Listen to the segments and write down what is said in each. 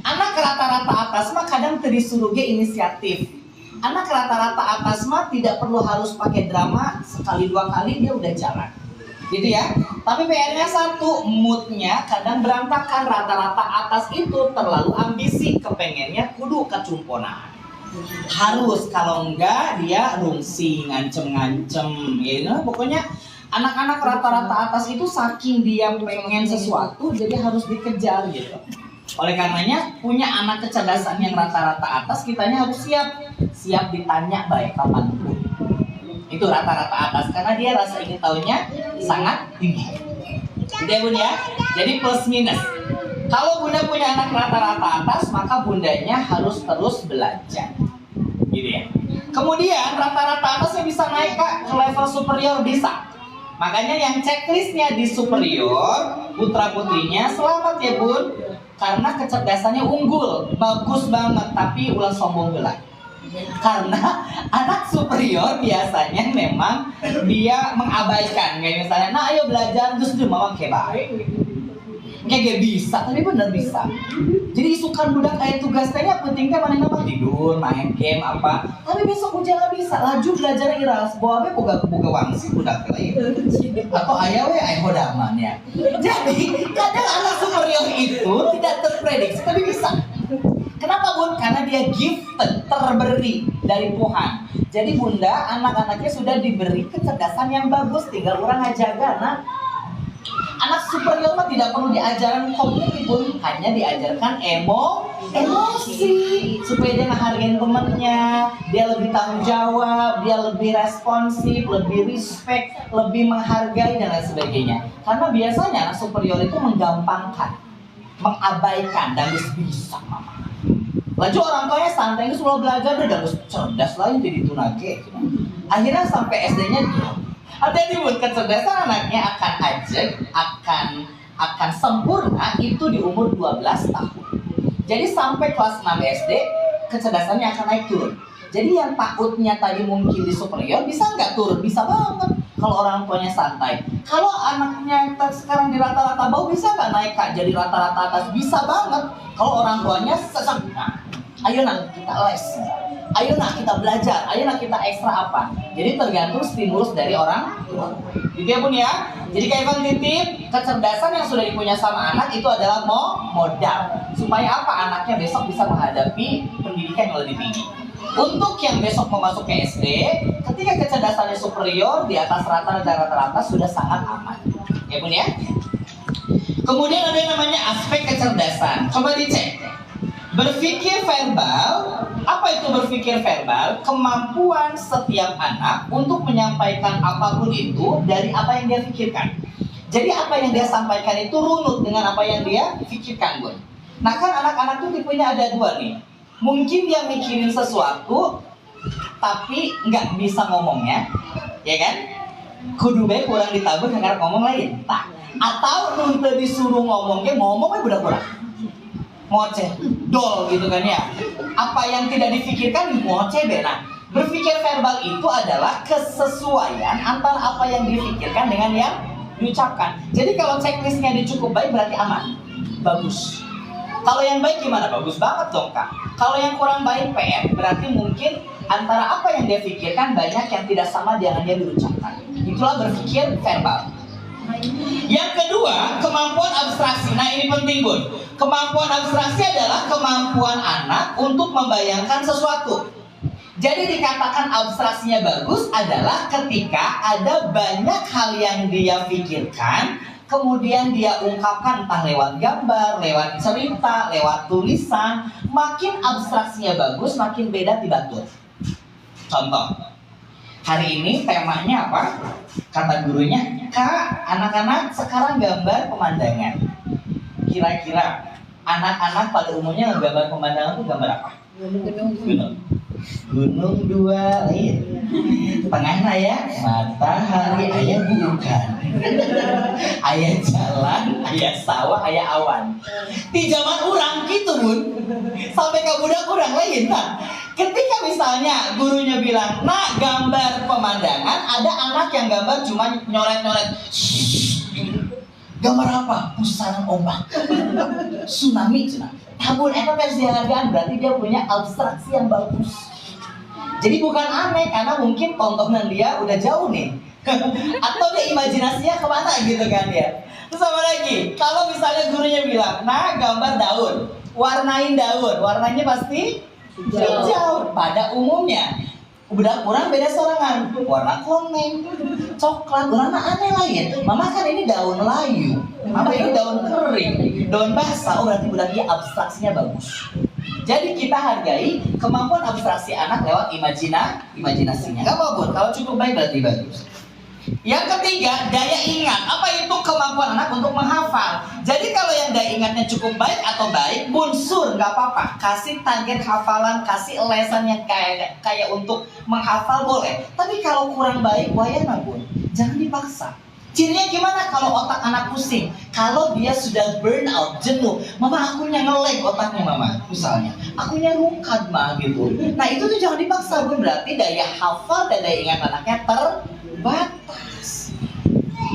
Anak rata-rata atas mah kadang disuruh ge inisiatif. Anak rata-rata atas mah tidak perlu harus pakai drama, sekali dua kali dia udah jalan. Gitu ya. Tapi PR-nya satu, moodnya kadang berantakan. Rata-rata atas itu terlalu ambisi, kepengennya kudu kecumponan. Harus, kalau enggak dia rungsing, ngancem-ngancem, ya, pokoknya anak-anak rata-rata atas itu saking dia pengen sesuatu, jadi harus dikejar gitu. Oleh karenanya punya anak kecerdasan yang rata-rata atas, kitanya harus siap ditanya baik kapanpun. Itu rata-rata atas karena dia rasa ingin tahunya sangat tinggi. Gitu ya bun ya. Jadi plus minus. Kalau bunda punya anak rata-rata atas, maka bundanya harus terus belajar. Gitu ya. Kemudian rata-rata atasnya bisa naik kak ke level superior bisa. Makanya yang checklistnya di superior, putra putrinya selamat ya bun. Karena kecerdasannya unggul, bagus banget, tapi ulah sombong gelap. Karena anak superior biasanya memang dia mengabaikan, kayak misalnya, nah ayo belajar terus dia mama kayak baik, kayak bisa, tapi bener bisa. Jadi isukan budak kayak tugas tanya pentingnya mana nama tidur, main game apa. Tapi besok ujian bisa, laju belajar iras, bawa be boga wangsi budak lain. Atau ayah we ayah hodaman ya. Jadi kadang anak superior itu tidak terprediksi, tapi bisa. Kenapa bun? Karena dia gifted, terberi dari Tuhan. Jadi bunda, anak-anaknya sudah diberi kecerdasan yang bagus, tinggal orang ngajaga. Nah, anak superior mah tidak perlu diajarkan kognitif bun, hanya diajarkan emosi supaya dia menghargai temannya, dia lebih tanggung jawab, dia lebih responsif, lebih respect, lebih menghargai dan lain sebagainya. Karena biasanya anak superior itu menggampangkan, mengabaikan dan bisa mama. Laju orang tuanya santai, itu sudah belajar udah harus cerdas lah jadi tunage. Akhirnya sampai SD-nya diam. Hati-hati buat kecerdasan anaknya akan sempurna itu di umur 12 tahun. Jadi sampai kelas 6 SD kecerdasannya akan naik turun. Jadi yang takutnya tadi mungkin di superior bisa nggak turun? Bisa banget kalau orang tuanya santai. Kalau anaknya sekarang di rata-rata bawah bisa nggak naik kak jadi rata-rata atas? Bisa banget kalau orang tuanya sesek. Ayo nak kita les, ayo nak kita belajar, ayo nak kita ekstra apa. Jadi tergantung stimulus dari orang tua. Gitu ya bun ya. Jadi kayak bang titip, kecerdasan yang sudah dipunya sama anak itu adalah modal. Supaya apa? Anaknya besok bisa menghadapi pendidikan yang lebih tinggi. Untuk yang besok mau masuk ke SD, ketika kecerdasannya superior di atas rata dan rata-rata sudah sangat aman. Ya bun ya. Kemudian ada yang namanya aspek kecerdasan. Coba dicek. Berpikir verbal, apa itu berpikir verbal? Kemampuan setiap anak untuk menyampaikan apapun itu dari apa yang dia pikirkan. Jadi apa yang dia sampaikan itu runut dengan apa yang dia pikirkan, bun. Nah kan anak-anak itu tipenya ada dua nih. Mungkin dia mikirin sesuatu, tapi nggak bisa ngomongnya, ya kan? Kudu baik kurang ditabur karena ngomong lain. Nah, atau nuntut disuruh ngomongnya udah kurang. Ngoceh, dol gitu kan ya. Apa yang tidak difikirkan ngoceh deh. Nah, berpikir verbal itu adalah kesesuaian antara apa yang difikirkan dengan yang diucapkan. Jadi kalau checklistnya cukup baik berarti aman, bagus. Kalau yang baik gimana? Bagus banget dong kak. Kalau yang kurang baik PR, berarti mungkin antara apa yang dia pikirkan banyak yang tidak sama dengan yang diucapkan. Itulah berpikir verbal. Yang kedua, kemampuan abstraksi. Nah ini penting bun. Kemampuan abstraksi adalah kemampuan anak untuk membayangkan sesuatu. Jadi dikatakan abstraksinya bagus adalah ketika ada banyak hal yang dia pikirkan, kemudian dia ungkapkan entah lewat gambar, lewat cerita, lewat tulisan. Makin abstraksinya bagus, makin beda tibatur. Contoh, hari ini temanya apa? Kata gurunya, kak, anak-anak sekarang gambar pemandangan. Kira-kira anak-anak pada umumnya gambar pemandangan itu gambar apa? Gunung. Gunung dua lain. Tengahnya ya matahari, ayah bukan. Ayah jalan, ayah sawah, ayah awan. Di zaman orang gitu bun. Sampai ke budak orang lain. Nah, ketika misalnya gurunya bilang, nah gambar pemandangan, ada anak yang gambar cuma nyoret-nyoret. Gambar apa? Pusaran ombak. Tsunami. Tabun eta versi hargaan berarti dia punya abstraksi yang bagus. Jadi bukan aneh karena mungkin tontonan dia udah jauh nih. Atau dia imajinasinya kemana gitu kan ya. Terus apa lagi? Kalau misalnya gurunya bilang, nah gambar daun, warnain daun, warnanya pasti hijau pada umumnya. Udah kurang beda sorangan, warna koneng, coklat, warna aneh lain. Mama kan ini daun layu, mama ini daun kering, daun basah. Oh berarti budak dia abstraksinya bagus. Jadi kita hargai kemampuan abstraksi anak lewat imajinasinya. Gak apa-apa, kalau cukup baik berarti bagus. Yang ketiga, daya ingat. Apa itu kemampuan anak untuk menghafal? Jadi kalau yang daya ingatnya cukup baik atau baik, bunsur nggak apa-apa. Kasih target hafalan, kasih lesan yang kayak untuk menghafal boleh. Tapi kalau kurang baik, wayana bun, jangan dipaksa. Cirinya gimana kalau otak anak pusing? Kalau dia sudah burn out, jenuh, mama akunya nge-lag otaknya mama, misalnya, akunya rungkat mah gitu. Nah itu tuh jangan dipaksa bun, berarti daya hafal dan daya ingat anaknya terbatas.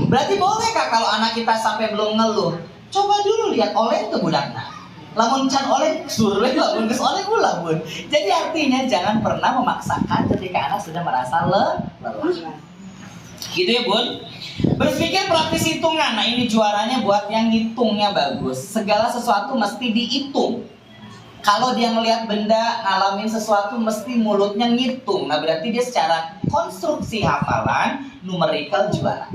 Berarti boleh kak kalau anak kita sampai belum ngeluh, coba dulu lihat oleh ke budakna. Lamun can oleh suruh lamun geus oleh ulah bun. Jadi artinya jangan pernah memaksakan ketika anak sudah merasa lelah. Gitu ya bun. Berpikir praktis hitungan. Nah ini juaranya buat yang hitungnya bagus. Segala sesuatu mesti dihitung. Kalau dia melihat benda, ngalamin sesuatu, mesti mulutnya ngitung. Nah berarti dia secara konstruksi hafalan, numerical juara.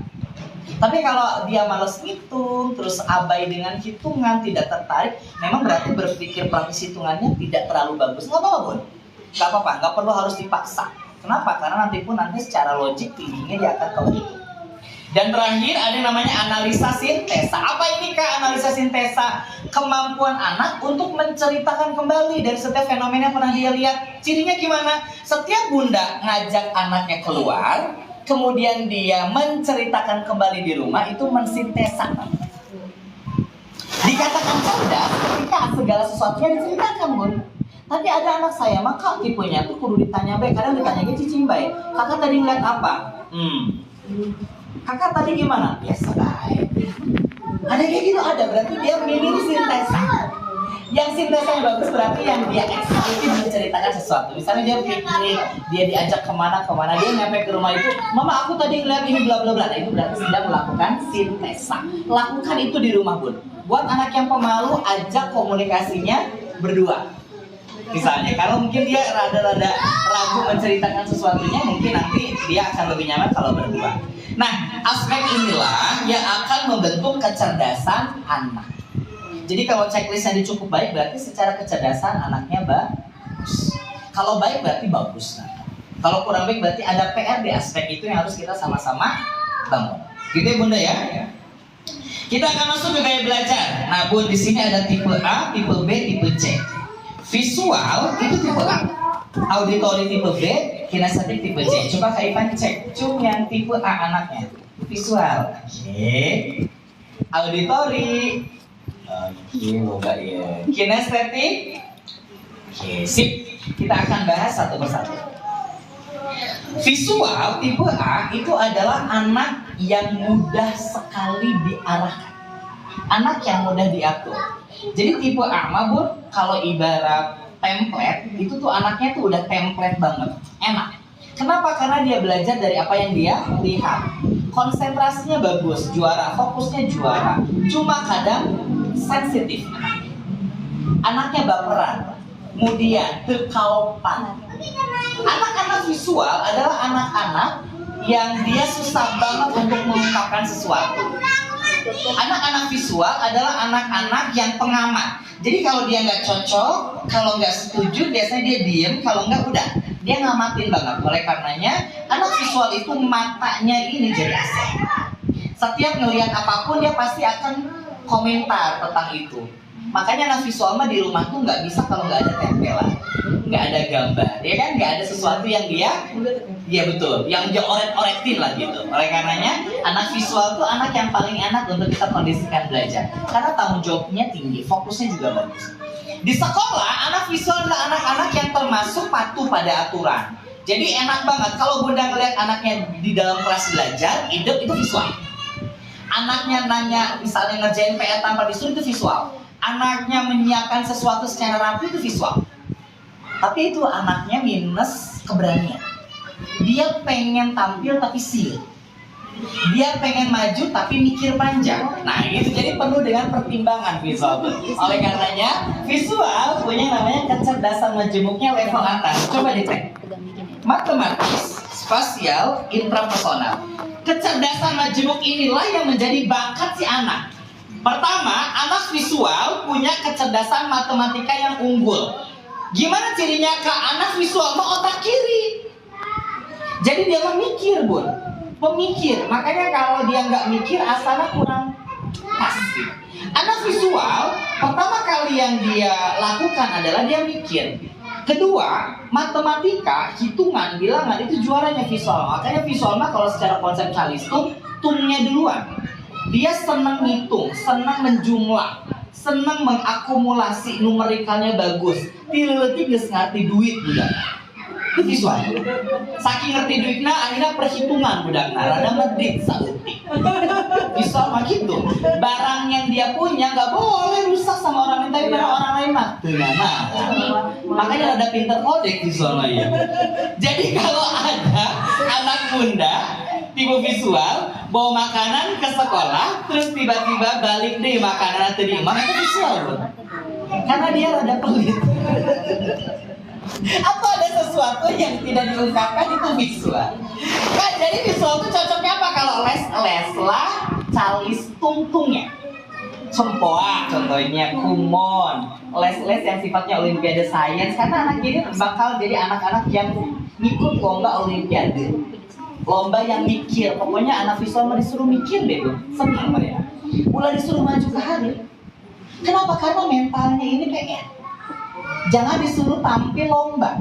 Tapi kalau dia malas ngitung, terus abai dengan hitungan, tidak tertarik, memang berarti berpikir praktis hitungannya tidak terlalu bagus. Nggak apa-apa bun. Nggak apa-apa, nggak perlu harus dipaksa. Kenapa? Karena nanti secara logik tingginya dia akan kalau itu. Dan terakhir ada yang namanya analisa sintesa. Apa ini kak analisa sintesa? Kemampuan anak untuk menceritakan kembali dari setiap fenomena yang pernah dia lihat. Cirinya gimana? Setiap bunda ngajak anaknya keluar, kemudian dia menceritakan kembali di rumah, itu mensintesa. Dikatakan cerdas ketika segala sesuatunya diceritakan bun. Tapi ada anak saya, maka tipenya tuh kudu ditanya baik. Kadang ditanya cicing baik. Kakak tadi ngeliat apa? Kakak tadi gimana? Biasa baik. Ada kayak gitu ada, berarti dia minim sintesa. Yang sintesanya bagus berarti yang dia excited menceritakan sesuatu. Misalnya dia piknik, dia diajak kemana, dia nyampe ke rumah itu, mama aku tadi ngeliat ini bla bla bla. Nah itu berarti sudah melakukan sintesa. Lakukan itu di rumah bun. Buat anak yang pemalu, ajak komunikasinya berdua. Misalnya, kalau mungkin dia rada-rada ragu menceritakan sesuatunya, mungkin nanti dia akan lebih nyaman kalau berdua. Nah, aspek inilah yang akan membentuk kecerdasan anak. Jadi kalau checklistnya cukup baik, berarti secara kecerdasan anaknya bagus. Kalau baik berarti bagus. Nah, kalau kurang baik berarti ada PR di aspek itu yang harus kita sama-sama bangun. Gitu ya bunda ya. Kita akan masuk ke gaya belajar. Nah bun, di sini ada tipe A, tipe B, tipe C. Visual itu tipe A, auditory tipe B, kinestetik tipe C. Coba Kak Ivan cek, yang tipe A anaknya. Visual, oke. Auditory, oke, moga ya. Kinestetik, oke, sip. Kita akan bahas satu persatu. Visual tipe A itu adalah anak yang mudah sekali diarahkan, anak yang mudah diatur. Jadi tipe A mah bun, kalau ibarat template, itu tuh anaknya tuh udah template banget, enak. Kenapa? Karena dia belajar dari apa yang dia lihat. Konsentrasinya bagus, juara, fokusnya juara. Cuma kadang sensitif. Anaknya baperan, kemudian terkaupan. Anak-anak visual adalah anak-anak yang dia susah banget untuk mengungkapkan sesuatu. Anak-anak visual adalah anak-anak yang pengamat. Jadi kalau dia nggak cocok, kalau nggak setuju, biasanya dia diem. Kalau nggak udah, dia ngamatin banget. Oleh karenanya, anak visual itu matanya ini jadi asing. Setiap ngelihat apapun dia pasti akan komentar tentang itu. Makanya anak visual mah di rumah tuh nggak bisa kalau nggak ada tempelan, nggak ada gambar, ya kan? Nggak ada sesuatu yang dia betul, yang dia oret-oretin lah gitu. Oleh karenanya anak visual tuh anak yang paling enak untuk kita kondisikan belajar, karena tanggung jawabnya tinggi, fokusnya juga bagus. Di sekolah anak visual adalah anak-anak yang termasuk patuh pada aturan. Jadi enak banget kalau bunda ngeliat anaknya di dalam kelas belajar, hidup itu visual. Anaknya nanya, misalnya ngerjain PR tanpa disuruh, itu visual. Anaknya menyiapkan sesuatu secara rapi, itu visual. Tapi itu anaknya minus keberanian. Dia pengen tampil tapi sial. Dia pengen maju tapi mikir panjang. Nah itu jadi penuh dengan pertimbangan visual. Oleh karenanya visual punya namanya kecerdasan majemuknya level atas. Coba dicek. Matematis, spasial, intrapersonal. Kecerdasan majemuk inilah yang menjadi bakat si anak. Pertama, anak visual punya kecerdasan matematika yang unggul. Gimana cirinya Kak? Anak visual mah otak kiri. Jadi dia memikir, Bun. Pemikir. Makanya kalau dia nggak mikir, asana kurang pas. Anak visual, pertama kali yang dia lakukan adalah dia mikir. Kedua, matematika, hitungan, bilangan itu juaranya visual. Makanya visual mah kalau secara konseptualis tuh tungnya duluan. Dia senang ngitung, senang menjumlah, senang mengakumulasi, numerikalnya bagus. Tileletik geus ngerti duit budak. Itu visual. Saking ngerti duitnya, akhirnya perhitungan budak. Rada medit saeutik. Visual mah gitu. Barang yang dia punya nggak boleh rusak sama orang lain, tapi barang orang lain mah nah. Makanya ada pinter kodek visual mah ya. Jadi kalau ada anak bunda tipe visual bawa makanan ke sekolah, terus tiba-tiba balik deh makanan terima, itu visual bro. Karena dia rada pelit. Atau ada sesuatu yang tidak diungkapkan, itu visual. Kan jadi visual itu cocoknya apa? Kalau les lah calis tungtungnya. Sempoa contohnya, kumon, les yang sifatnya olimpiade sains. Karena anak ini bakal jadi anak-anak yang ngikut lomba olimpiade, lomba yang mikir. Pokoknya anak visual mah disuruh mikir deh tuh, senang mereka. Mulai disuruh maju ke hari. Kenapa? Karena mentalnya ini pengen. Jangan disuruh tampil lomba.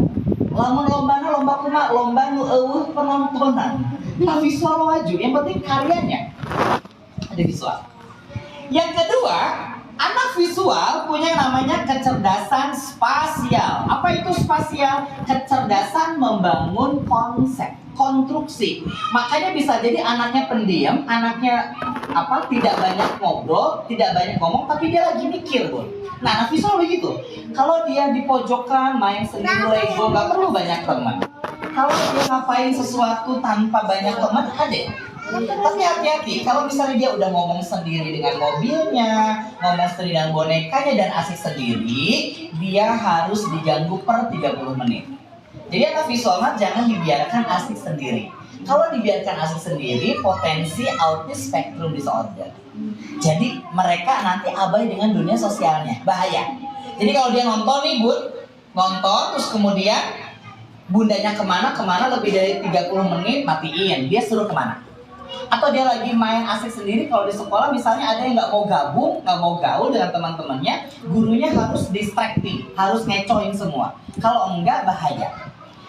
Lamun lombana lomba kuma, lomba nu eueuh penontonan. Nah, visual maju, yang penting karyanya. Ada visual. Yang kedua, anak visual punya namanya kecerdasan spasial. Apa itu spasial? Kecerdasan membangun konsep, konstruksi. Makanya bisa jadi anaknya pendiam, anaknya tidak banyak ngobrol, tidak banyak ngomong, tapi dia lagi mikir, Bun. Nah, anak visual begitu. Kalau dia di pojokan main sendiri Lego, nggak perlu banyak teman. Kalau dia ngapain sesuatu tanpa banyak teman, ada. Tapi hati-hati, kalau misalnya dia udah ngomong sendiri dengan mobilnya, ngomong sendiri dengan bonekanya dan asik sendiri, dia harus diganggu per 30 menit. Jadi anak visual mah jangan dibiarkan asik sendiri. Kalau dibiarkan asik sendiri, potensi autis spektrum disorder. Jadi mereka nanti abai dengan dunia sosialnya, bahaya. Jadi kalau dia nonton nih Bun, nonton terus kemudian bundanya kemana lebih dari 30 menit matiin, dia suruh kemana? Atau dia lagi main asik sendiri. Kalau di sekolah misalnya ada yang nggak mau gabung, nggak mau gaul dengan teman-temannya, gurunya harus distracting, harus ngecoin semua. Kalau enggak bahaya.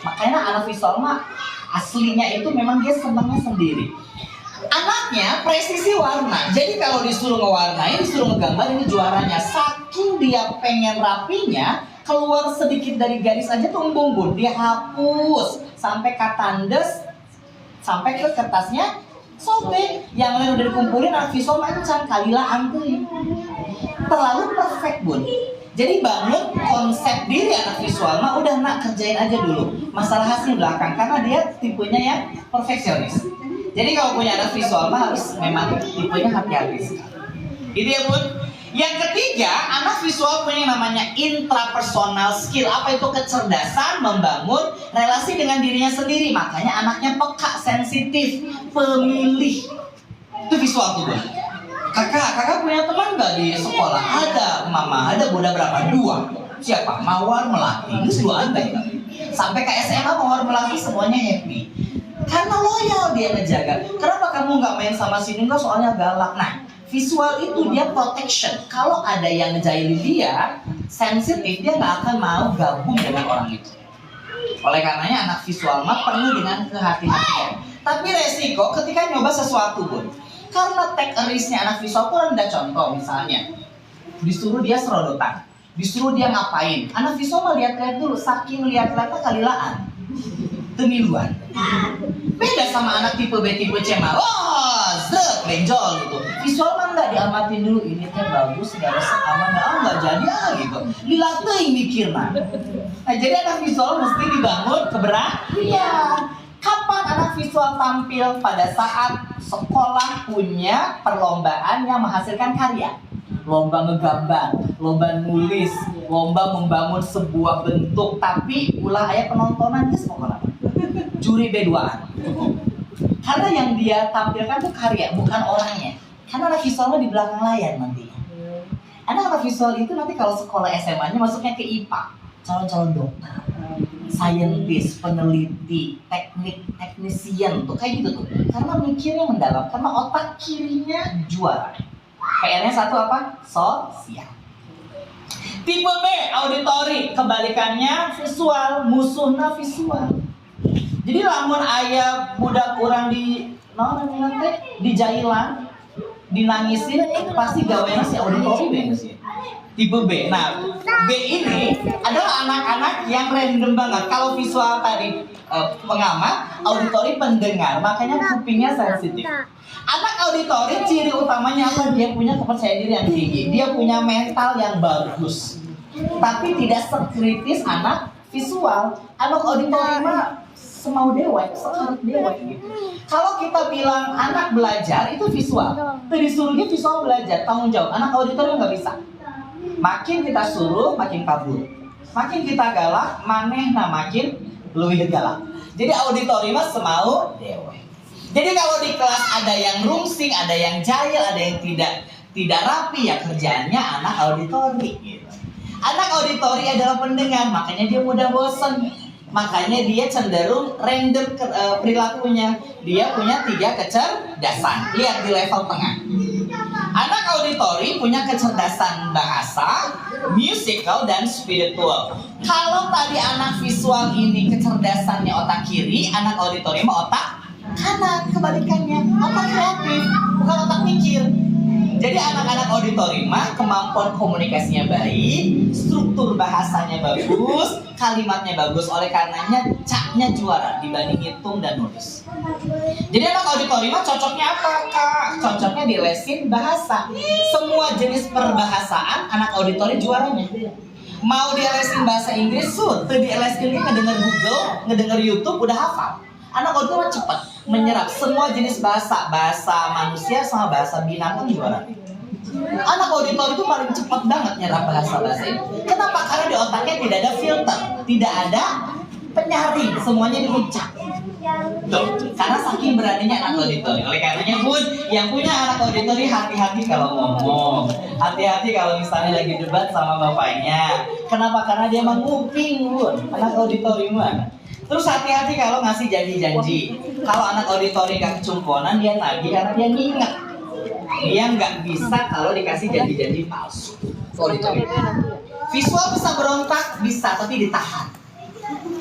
Makanya anak visual mah aslinya itu memang dia senangnya sendiri. Anaknya presisi warna. Jadi kalau disuruh ngewarnain, disuruh ngegambar, ini juaranya. Saking dia pengen rapinya, keluar sedikit dari garis aja tuh embung-embung. Dia hapus sampai katandes, sampai ke kertasnya sobek. Yang lain udah dikumpulin, anak visual macam kalila antui. Terlalu perfect Bun. Jadi bangun konsep diri anak visual mah udah nak kerjain aja dulu. Masalah hasil belakang, karena dia tipenya yang perfeksionis. Jadi kalau punya anak visual mah harus memang tipenya hati-hati. Itu ya Bun. Yang ketiga, anak visual punya yang namanya intrapersonal skill. Apa itu? Kecerdasan membangun relasi dengan dirinya sendiri. Makanya anaknya peka, sensitif, pemilih. Itu visual tuh Bun. Kakak punya teman nggak di sekolah? Ada, mama. Ada bunda berapa? 2. Siapa? Mawar Melati. Ini 2 andai. Sampai ke SMA Mawar Melati semuanya happy. Karena loyal dia ngejaga. Kenapa kamu nggak main sama sini? Enggak, soalnya galak. Nah, visual itu dia protection. Kalau ada yang ngejailin dia, sensitif, dia nggak akan mau gabung dengan orang itu. Oleh karenanya anak visual mah penuh dengan kehati-hatian. Tapi resiko ketika nyoba sesuatu Bun. Karena take a risk-nya anak visual pun ada contoh misalnya. Disuruh dia serodotan, disuruh dia ngapain. Anak visual mah lihat-lihat dulu, saking lihat-lihatnya kalilaan. Temiluan. Beda sama anak tipe B, tipe C mah. Oh, seret, benjol gitu. Visual mah nggak diamatin dulu, ini teh bagus, nggak resep aman, nggak jadi gitu. Dilatih mikirna. Nah jadi anak visual mesti dibangun keberanian. Kapan anak visual tampil? Pada saat sekolah punya perlombaan yang menghasilkan karya. Lomba ngegambar, lomba nulis, lomba membangun sebuah bentuk, tapi ulah aya penontonan geus pokokna. Juri B2-an. Karena yang dia tampilkan tuh karya, bukan orangnya. Karena anak visualnya di belakang layar nantinya. Anak visual itu nanti kalau sekolah SMA-nya masuknya ke IPA, calon-calon dokter, saintis, peneliti, teknisian tuh kayak gitu tuh. Karena mikirnya mendalam, karena otak kirinya juara. PR-nya satu apa? Sosial. Tipe B, auditori. Kebalikannya visual, musuhnya visual. Jadi lamun aya budak urang di di jailan, dinangisin, pasti gaweana si auditori B sih. Tipe B. Nah, B ini adalah anak-anak yang random banget. Kalau visual tadi pengamat, auditori pendengar, makanya kupingnya sensitif. Anak auditori ciri utamanya apa? Dia punya kepercayaan diri yang tinggi, dia punya mental yang bagus, tapi tidak sekritis anak visual. Anak auditori mah semau dewek, sekarat dewek gitu. Kalau kita bilang anak belajar itu visual, disuruhnya visual belajar, tanggung jawab. Anak auditori nggak bisa. Makin kita suruh, makin kabur. Makin kita galak, manehna makin lebih galak. Jadi auditori mah semau dewek. Jadi kalau di kelas ada yang rungsing, ada yang jahil, ada yang tidak rapi, ya kerjaannya anak auditori gitu. Anak auditori adalah pendengar, makanya dia mudah bosan. Makanya dia cenderung random perilakunya. Dia punya 3 kecerdasan. Lihat di level tengah. Anak auditori punya kecerdasan bahasa, musical, dan spiritual. Kalau tadi anak visual ini kecerdasannya otak kiri, anak auditori mah otak kanan. Kebalikannya, otak kreatif, bukan otak mikir. Jadi anak-anak auditori mah kemampuan komunikasinya baik, struktur bahasanya bagus, kalimatnya bagus. Oleh karenanya capnya juara dibanding hitung dan nulis. Jadi anak auditori mah cocoknya apa, Kak? Cocoknya dilesin bahasa. Semua jenis perbahasaan anak auditori juaranya. Mau dia lesin bahasa Inggris, teu dieleskeun ngedenger Google, ngedenger YouTube udah hafal. Anak auditori mah cepat menyerap semua jenis bahasa manusia sama bahasa binatang juara. Anak auditori itu paling cepat banget nyerap bahasa itu. Kenapa? Karena di otaknya tidak ada filter, tidak ada penyaring, semuanya diucap. Tuh, karena saking beraninya anak auditori. Oleh karenanya Bun, yang punya anak auditori hati-hati kalau ngomong, hati-hati kalau misalnya lagi debat sama bapaknya. Kenapa? Karena dia menguping Bun, anak auditori mah. Terus hati-hati kalau ngasih janji-janji. Kalau anak auditori gak kecumponan, dia nagih karena dia nginget. Dia nggak bisa kalau dikasih janji-janji palsu. Auditori. Visual bisa berontak, bisa, tapi ditahan.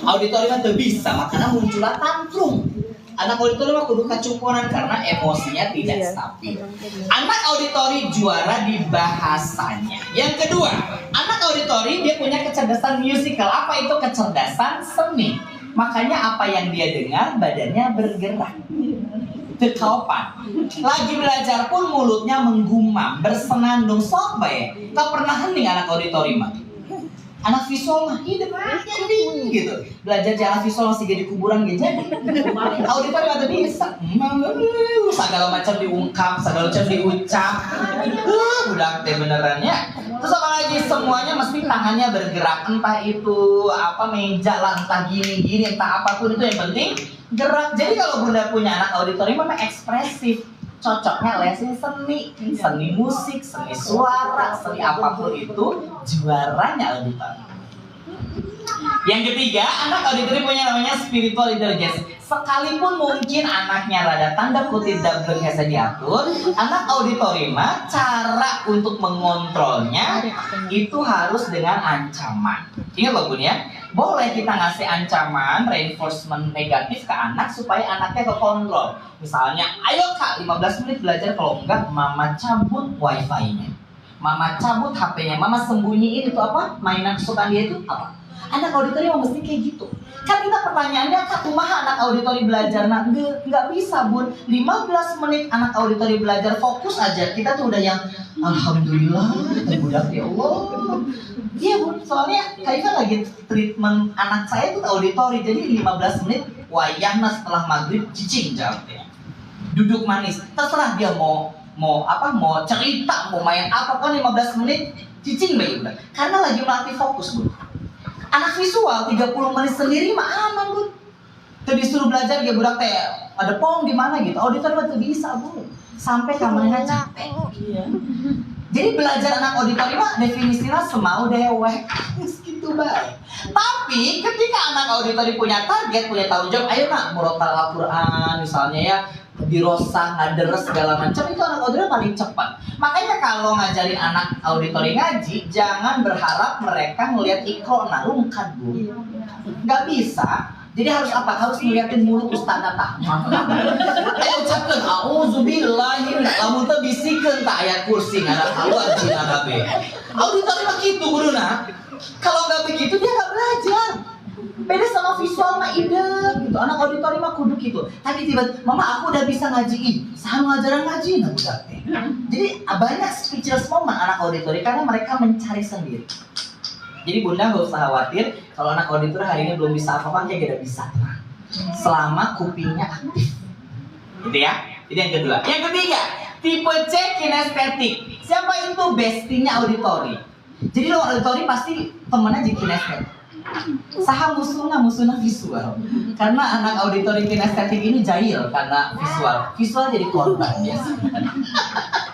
Auditori mah tuh bisa, makanya muncullah tantrum. Anak auditori mah kudu kecumponan karena emosinya tidak stabil. Anak auditori juara di bahasanya. Yang kedua, anak auditori dia punya kecerdasan musical. Apa itu kecerdasan seni? Makanya apa yang dia dengar, badannya bergerak. Kekaupan. Lagi belajar pun mulutnya menggumam, bersenandung, sok bae. Tak pernah hening anak auditori mah. Anak visual mah hidup jadi gitu. Belajar jalan visual masih jadi kuburan gitu jadi. Auditori mah bisa. Segala macam diungkap, segala macam diucap. Budak teh benerannya. Terus apa lagi, semuanya mesti tangannya bergerak, entah itu apa meja lah, entah gini entah apapun, itu yang penting gerak. Jadi kalau Bunda punya anak auditori memang ekspresif, cocoknya lesin seni musik, seni suara, seni apapun itu juaranya auditori. Yang ketiga, anak auditori punya namanya spiritual intelligence. Sekalipun mungkin anaknya rada tanda kutip dablek hese diatur, anak auditori mah cara untuk mengontrolnya itu harus dengan ancaman. Ingat loh Bun ya, boleh kita ngasih ancaman, reinforcement negatif ke anak supaya anaknya kekontrol. Misalnya, ayo Kak 15 menit belajar, kalau enggak mama cabut wifi-nya. Mama cabut HP-nya, mama sembunyiin itu apa? Mainan kesukaan dia itu apa? Anak auditori mesti kayak gitu. Kan kita pertanyaannya, Kak, kumaha anak auditori belajar? Nah, nggak bisa, Bun. 15 menit anak auditori belajar fokus aja. Kita tuh udah yang alhamdulillah, budak ya Allah. Iya, Bun. Soalnya Kak lagi treatment anak saya tuh auditori. Jadi 15 menit wayahna setelah maghrib cicing jawabnya. Duduk manis. Terserah dia mau cerita, mau main apa kan 15 menit cicing baik udah. Karena lagi melatih fokus, Bun. Anak visual 30 menit sendiri mah aman, Bun. Tuh disuruh belajar dia budak teh ada pong di mana gitu. Auditor mah tuh bisa, Bun. Sampai kamarnya capek. Iya. Jadi belajar anak auditori mah definisinya semau dewek. Gitu baik. Tapi ketika anak auditori punya target, punya tanggung jawab, ayo nak murotal Al-Qur'an misalnya ya, dirosah, ngaderes segala macam, itu anak auditori paling cepat. Makanya kalau ngajarin anak auditori ngaji, jangan berharap mereka ngelihat ikro nalungkan, Bu. Nggak bisa. Jadi harus apa? Harus ngeliatin mulut Ustaz Nata. Ayo ucapkan auzubillahi, lamun teu bisikeun ta aya kursi ngana kaluar cina babe. Auditori mah kitu guruna. Kalau nggak begitu dia nggak belajar. Beda sama visual mah ide gitu. Anak auditori mah kudu gitu. Tapi tiba-tiba, mama aku udah bisa ngajiin. Sama ngajaran ngaji nah budak teh. Jadi banyak speechless moment anak auditori karena mereka mencari sendiri. Jadi Bunda nggak usah khawatir kalau anak auditor hari ini belum bisa apa-apa, kayak gak bisa. Selama kupingnya aktif. Gitu ya. Itu yang kedua. Yang ketiga, tipe C kinestetik. Siapa itu bestinya auditori? Jadi lo auditori pasti temennya jadi kinestetik. Saha musuhnya visual. Karena anak auditori kinestetik ini jahil karena visual jadi korban ya.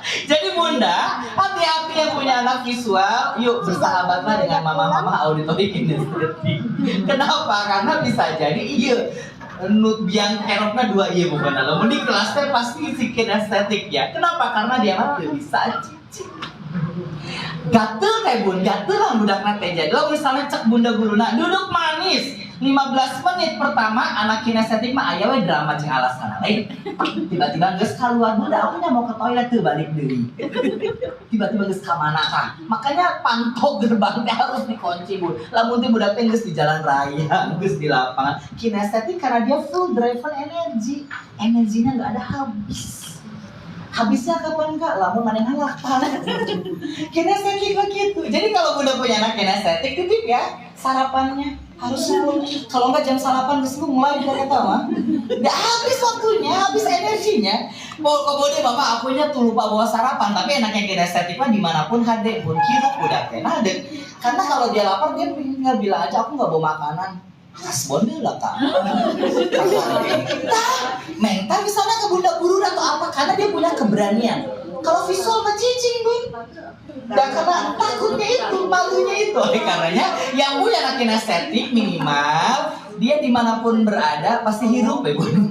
Jadi Bunda, hati-hati yang punya anak visual, yuk bersahabatlah dengan mama-mama auditori kinestetik. Kenapa? Karena bisa jadi iya nut biang keroknya dua iya bukan lo. Mending kelasnya pasti si kinestetik ya. Kenapa? Karena dia mah bisa cicing. Gatel kayak Bun, gatel lah budak nate. Jadi lo misalnya cek Bunda guruna duduk manis 15 menit pertama anak kinestetik mah aya we drama jeung alasan lain. Tiba-tiba geus keluar, Bunda aku mau ke toilet tuh balik deui. Tiba-tiba geus ka mana kah? Makanya pantau gerbangnya harus dikunci, Bun. Lamun teh budak teh geus di jalan raya, geus di lapangan. Kinestetik karena dia full driven energi. Energinya enggak ada habis. Habisnya kapan Kak? Lamun manehna lapar. Kinestetik begitu. Jadi kalau Bunda punya anak kinestetik, titip ya sarapannya harus full. Kalau enggak jam sarapan geus mulai udah eta mah. Udah habis waktunya, habis energinya. Mau kemudian mama akunya tuh lupa bawa sarapan, tapi enaknya kinestetik mah dimanapun hade pun hidup udah kena deh. Karena kalau dia lapar dia tinggal bilang aja aku enggak bawa makanan. Hasbonnya lah Kak. Mental misalnya ke Bunda guru atau apa, karena dia punya keberanian. Kalau visual mah cicing, Bun. Dan karena takutnya itu, malunya itu. Oleh karenanya yang punya anak kinestetik minimal dia dimanapun berada pasti hidup ya, Bun.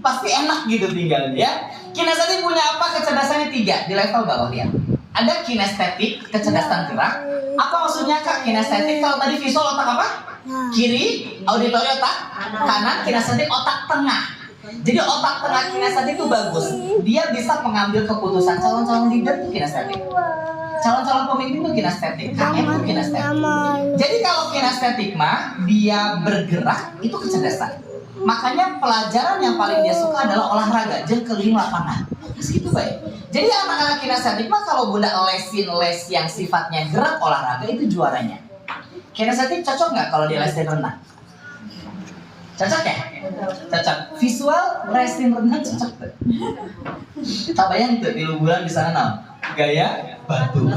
Pasti enak gitu tinggalnya ya. Kinestetik punya apa? Kecerdasannya 3 di level bawah ya. Ada kinestetik, kecerdasan gerak. Apa maksudnya Kak kinestetik? Kalau tadi visual otak apa? Kiri, auditori otak kanan, kinestetik otak tengah. Jadi otak tengah kinestetik itu bagus. Dia bisa mengambil keputusan. Calon-calon leader itu kinestetik. Calon-calon pemimpin itu kinestetik. KM itu kinestetik. Jadi kalau kinestetik mah dia bergerak itu kecerdasan. Makanya pelajaran yang paling dia suka adalah olahraga, jeung keliling lapangan. Segitu baik. Jadi anak-anak kinestetik mah kalau Bunda lesin les yang sifatnya gerak olahraga itu juaranya. Kinestetik cocok nggak kalau di lesin renang? Cocok ya? Cocok. Visual lesin renang cocok tuh. Tak bayang tuh di liburan di sana nam gaya batu.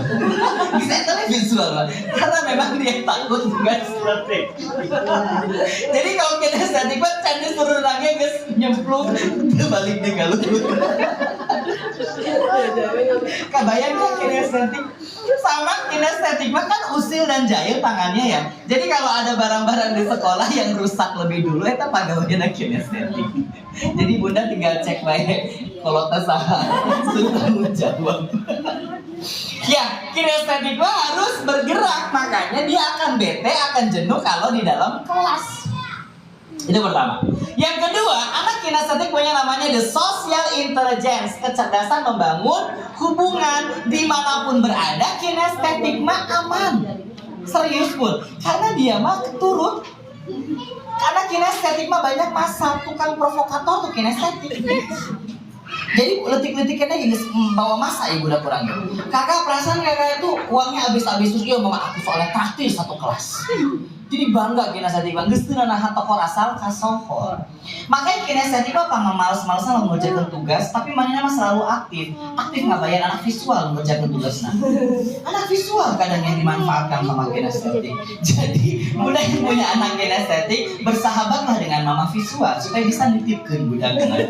Bisa tapi visual karena memang dia takut nggak strategi. Jadi kalau kinestetik mah candi suruh renangnya guys nyemplung dia balik di galuh. Kebayangnya kinestetik sama kinestetik mah kan usil dan jahil tangannya ya. Jadi kalau ada barang-barang di sekolah yang rusak lebih dulu itu pagaweana kinestetik. Jadi Bunda tinggal cek baik kalau tersalah suruh tanggung jawab. Ya, kinestetik mah harus bergerak, makanya dia akan bete, akan jenuh kalau di dalam kelas. Itu pertama. Yang kedua, anak Anak kinestetik punya namanya the social intelligence, kecerdasan membangun hubungan dimanapun berada. Kinestetik mah aman, serius pun, karena dia mah turut. Karena kinestetik mah banyak masa, tukang provokator tuh kinestetik. Jadi letik-letikannya gini, bawa masa ibu udah kurang. Kakak perasaan kakak itu uangnya habis-habis terus, iya mama aku soalnya traktir satu kelas. Jadi bangga kinestetik bang, geus teu nahan toko asal kasohor. Makanya kinestetik apa males-malesan ngerjakeun tugas, tapi manehna mah selalu aktif. Aktif ngabayan anak visual ngerjakeun tugasna. Anak visual kadang yang dimanfaatkan sama kinestetik. Jadi budak yang punya anak kinestetik bersahabatlah dengan mama visual supaya bisa nitipkeun budakna.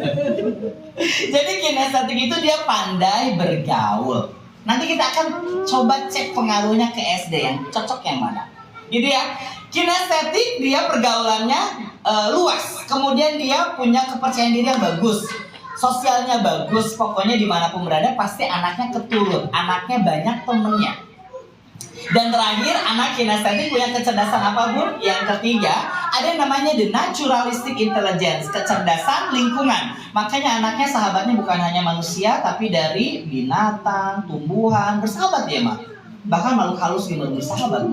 Jadi kinestetik itu dia pandai bergaul. Nanti kita akan coba cek pengaruhnya ke SD yang cocok yang mana. Gitu ya. Kinestetik dia pergaulannya luas. Kemudian dia punya kepercayaan diri yang bagus. Sosialnya bagus. Pokoknya dimanapun berada pasti anaknya keturut. Anaknya banyak temennya. Dan terakhir, anak kinestetik punya kecerdasan apa bun? Yang ketiga, ada yang namanya the naturalistic intelligence, kecerdasan lingkungan. Makanya anaknya sahabatnya bukan hanya manusia, tapi dari binatang, tumbuhan, bersahabat dia mah. Bahkan makhluk halus juga bersahabat.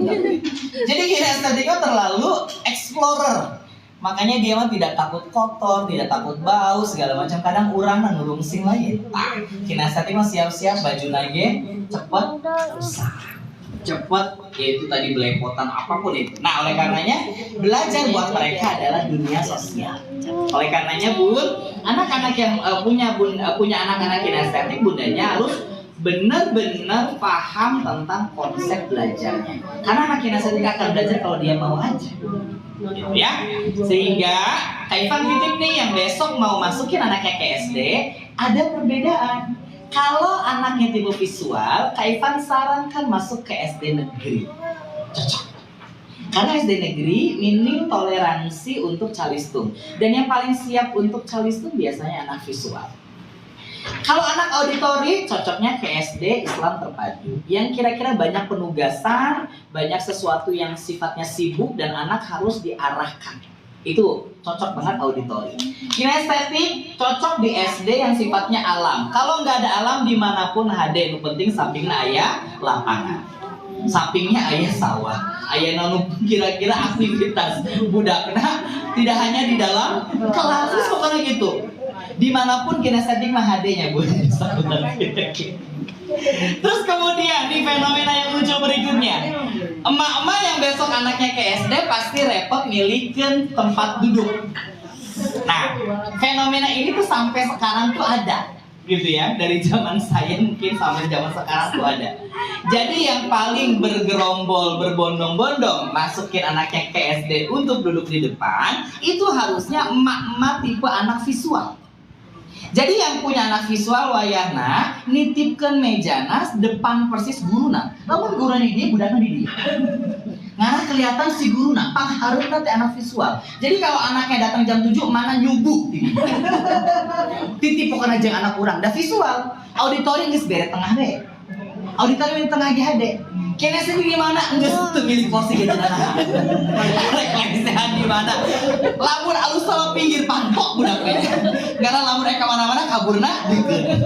Jadi kinestetiknya terlalu explorer. Makanya dia mah tidak takut kotor, tidak takut bau, segala macam. Kadang urang nurungsing lagi. Kinestetik mah siap-siap baju nage, cepet, usah. Cepat, yaitu tadi belepotan apapun itu. Nah, oleh karenanya belajar buat mereka adalah dunia sosial. Oleh karenanya bun, anak-anak yang punya anak-anak kinestetik, bundanya harus benar-benar paham tentang konsep belajarnya. Karena anak kinestetik akan belajar kalau dia mau aja. Ya, sehingga Kaifan titip nih yang besok mau masukin anaknya ke SD, ada perbedaan. Kalau anaknya tipe visual, Kaifan sarankan masuk ke SD negeri. Cocok. Karena SD negeri minim toleransi untuk calistung. Dan yang paling siap untuk calistung biasanya anak visual. Kalau anak auditori, cocoknya ke SD Islam terpadu. Yang kira-kira banyak penugasan, banyak sesuatu yang sifatnya sibuk dan anak harus diarahkan. Itu cocok banget auditori. Kinestetik cocok di SD yang sifatnya alam. Kalau nggak ada alam dimanapun HD, yang penting sampingnya ayah lapangan, sampingnya ayah sawah, ayah nanu kira-kira aktivitas budakna tidak hanya di dalam kelas, pokoknya gitu. Dimanapun kinestetik mah HD-nya bu. Terus kemudian di fenomena yang muncul berikutnya, emak-emak yang besok anaknya ke SD pasti repot milikin tempat duduk. Nah, fenomena ini tuh sampai sekarang tuh ada, gitu ya. Dari zaman saya mungkin sampai zaman sekarang tuh ada. Jadi yang paling bergerombol, berbondong-bondong masukin anaknya ke SD untuk duduk di depan, itu harusnya emak-emak tipe anak visual. Jadi yang punya anak visual wayahna nitipkan mejana depan persis guruna. Namun guruna ini budakna di dia. Karena kelihatan si guruna panghareup teh anak visual. Jadi kalau anaknya datang jam 7 mana nyubuh titip pokoknya jeung anak urang da visual. Auditori geus bere tengah deh. Auditori di tengah GHD. Kinestetik di mana? Geus teu milih kursi gitu nah. Refleksian di mana? Lamun alus sama pinggir pangkok budak we. Karena lamun eka mana-mana kaburna dikeun.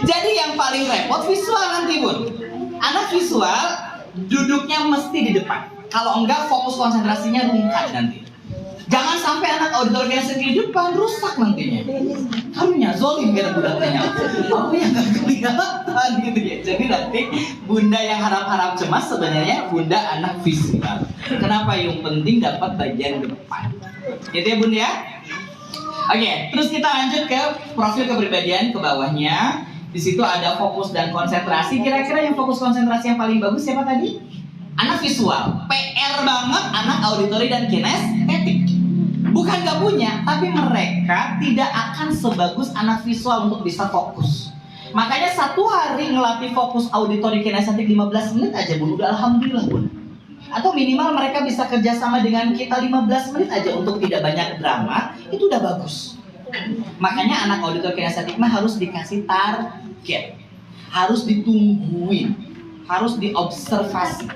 Jadi yang paling repot visual nanti, Bun. Anak visual duduknya mesti di depan. Kalau enggak fokus konsentrasinya rungkat nanti. Jangan sampai anak auditor kinestetik di depan rusak nantinya. Kamunya zolim kira budaknya. Aku yang gak kelihatan gitu ya. Jadi nanti bunda yang harap-harap cemas sebenarnya bunda anak visual. Kenapa? Yang penting dapat bagian depan. Gitu ya bunda ya. Oke, terus kita lanjut ke profil kepribadian ke bawahnya. Di situ ada fokus dan konsentrasi. Kira-kira yang fokus konsentrasi yang paling bagus siapa tadi? Anak visual. PR banget anak auditori dan kinestetik. Bukan gak punya, tapi mereka tidak akan sebagus anak visual untuk bisa fokus. Makanya satu hari ngelatih fokus auditori kinestetik 15 menit aja bun, udah alhamdulillah bun. Atau minimal mereka bisa kerjasama dengan kita 15 menit aja untuk tidak banyak drama, itu udah bagus. Makanya anak auditori kinestetik mah harus dikasih target, harus ditungguin, harus diobservasi,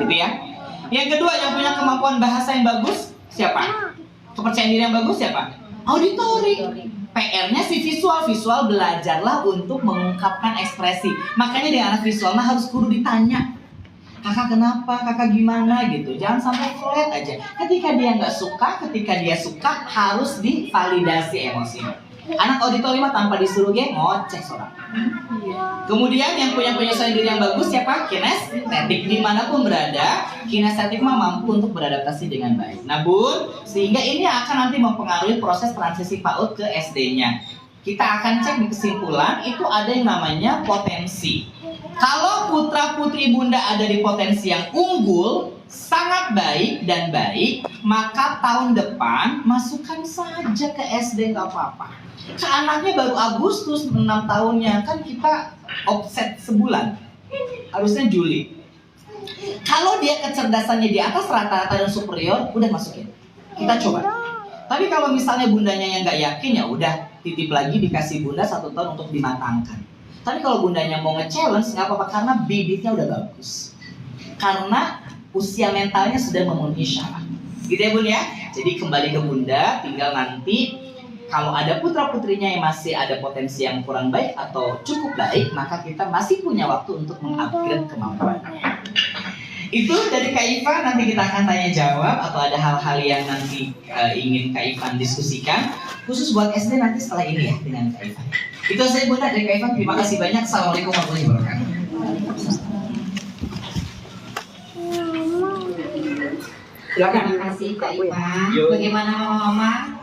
gitu ya. Yang kedua yang punya kemampuan bahasa yang bagus siapa? Kepercayaan diri yang bagus siapa? Auditory. PR-nya si visual belajarlah untuk mengungkapkan ekspresi. Makanya di anak visual harus kudu ditanya, kakak kenapa, kakak gimana gitu. Jangan sampai flat aja. Ketika dia nggak suka, ketika dia suka harus divalidasi emosinya. Anak auditori mah tanpa disuruh ngoceh seorang. Kemudian yang punya penyesuaian diri yang bagus siapa? Kinestetik. Dimanapun berada, kinestetik mah mampu untuk beradaptasi dengan baik. Nah bun, sehingga ini akan nanti mempengaruhi proses transisi PAUD ke SD-nya. Kita akan cek di kesimpulan, itu ada yang namanya potensi. Kalau putra putri bunda ada di potensi yang unggul, sangat baik dan baik, maka tahun depan masukkan saja ke SD, nggak apa-apa. Anaknya baru Agustus 6 tahunnya, kan kita offset sebulan, harusnya Juli. Kalau dia kecerdasannya di atas rata-rata dan superior, udah masukin. Kita coba. Tapi kalau misalnya bundanya yang nggak yakin, ya udah titip lagi dikasih bunda 1 tahun untuk dimatangkan. Tapi kalau bundanya mau nge-challenge nggak apa-apa karena bibitnya udah bagus. Karena usia mentalnya sudah memenuhi syarat. Gitu ya bun ya. Jadi kembali ke bunda, tinggal nanti kalau ada putra-putrinya yang masih ada potensi yang kurang baik atau cukup baik, maka kita masih punya waktu untuk mengupgrade kemampuannya. Itu dari Kak Ivan, nanti kita akan tanya jawab atau ada hal-hal yang nanti ingin Kak Ivan diskusikan khusus buat SD nanti setelah ini ya dengan Kak Ivan. Itu saja bunda dari Kak Ivan, terima kasih banyak. Assalamualaikum warahmatullahi wabarakatuh. Terima kasih Kak Ivan. Bagaimana mama-mama?